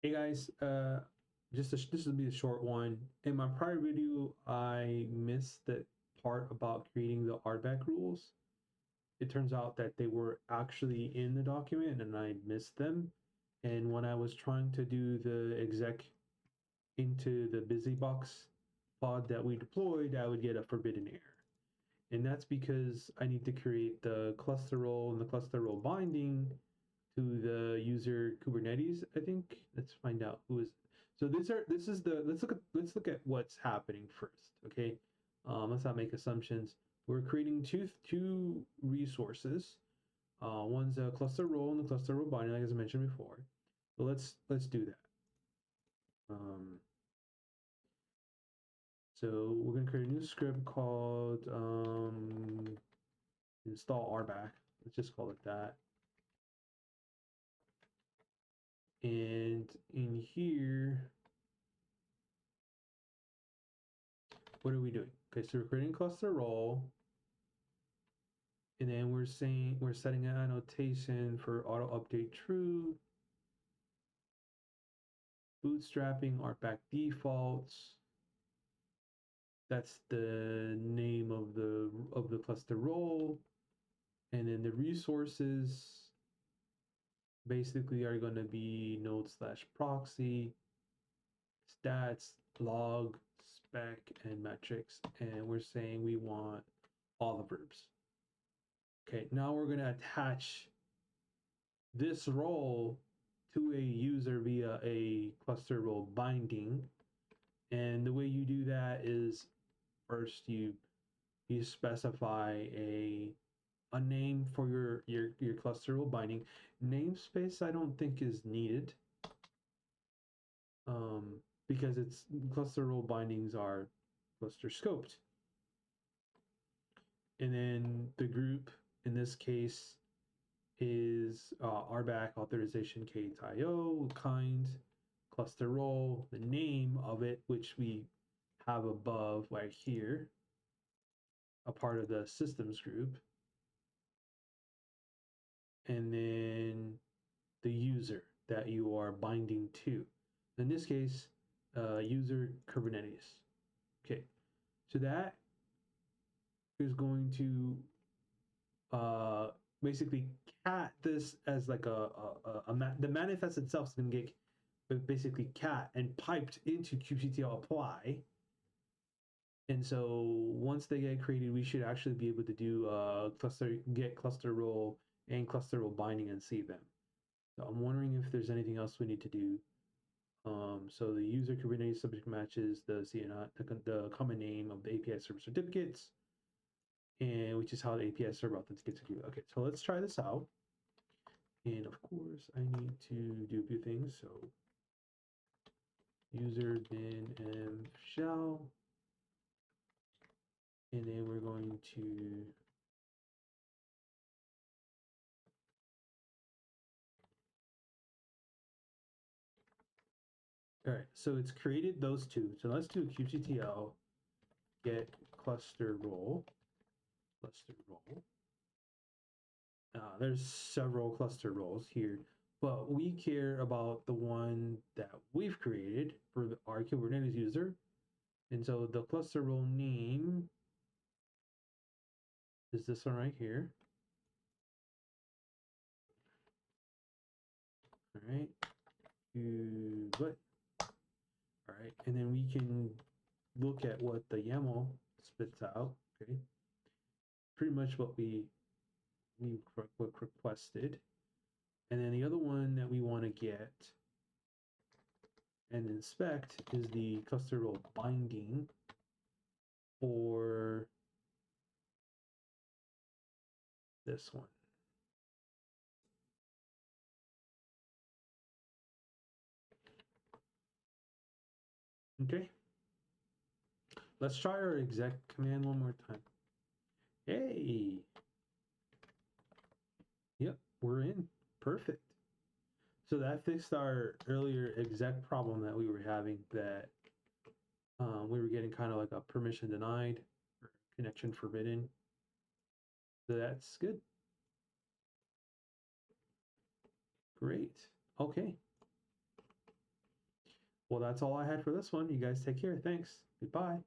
Hey guys, this will be a short one. In my prior video, I missed the part about creating the RBAC rules. It turns out that they were actually in the document and I missed them. And when I was trying to do the exec into the busybox pod that we deployed, I would get a forbidden error. And that's because I need to create the cluster role and the cluster role binding to the user Kubernetes, I think. Let's find out who is. So let's look at what's happening first. Okay. Let's not make assumptions. We're creating two resources. One's a cluster role and the cluster role binding, like as I mentioned before. So let's do that. So we're gonna create a new script called install RBAC. Let's just call it that. And in here, what are we doing? Okay, so we're creating cluster role, and then we're setting an annotation for auto update true, bootstrapping RBAC defaults. That's the name of the cluster role, and then the resources basically are going to be node/proxy, stats, log, spec, and metrics, and we're saying we want all the verbs. Okay, now we're going to attach this role to a user via a cluster role binding. And the way you do that is first you specify a name for your cluster role binding. Namespace I don't think is needed. Because it's cluster role bindings are cluster scoped. And then the group in this case is RBAC authorization k-io kind cluster role, the name of it, which we have above right here, a part of the systems group, and then the user that you are binding to. In this case, user Kubernetes. Okay, so that is going to basically cat this as like the manifest itself is going to get basically cat and piped into kubectl apply. And so once they get created, we should actually be able to do get cluster role and cluster role binding and see them. So I'm wondering if there's anything else we need to do. So the user Kubernetes subject matches the CNI, the common name of the API server certificates, and which is how the API server authenticates to Kubernetes. Okay, so let's try this out. And of course, I need to do a few things. So user bin m shell, and then we're going to all right, so it's created those two. So let's do kubectl get cluster role. There's several cluster roles here, but we care about the one that we've created for our Kubernetes user. And so the cluster role name is this one right here. All right. Kubelet. All right. And then we can look at what the YAML spits out. Okay. Pretty much what we requested. And then the other one that we want to get and inspect is the cluster role binding for this one. Okay. Let's try our exec command one more time. Hey. Yep, we're in. Perfect. So that fixed our earlier exec problem that we were having, that we were getting kind of like a permission denied or connection forbidden. So that's good. Great. Okay. Well, that's all I had for this one. You guys take care. Thanks. Goodbye.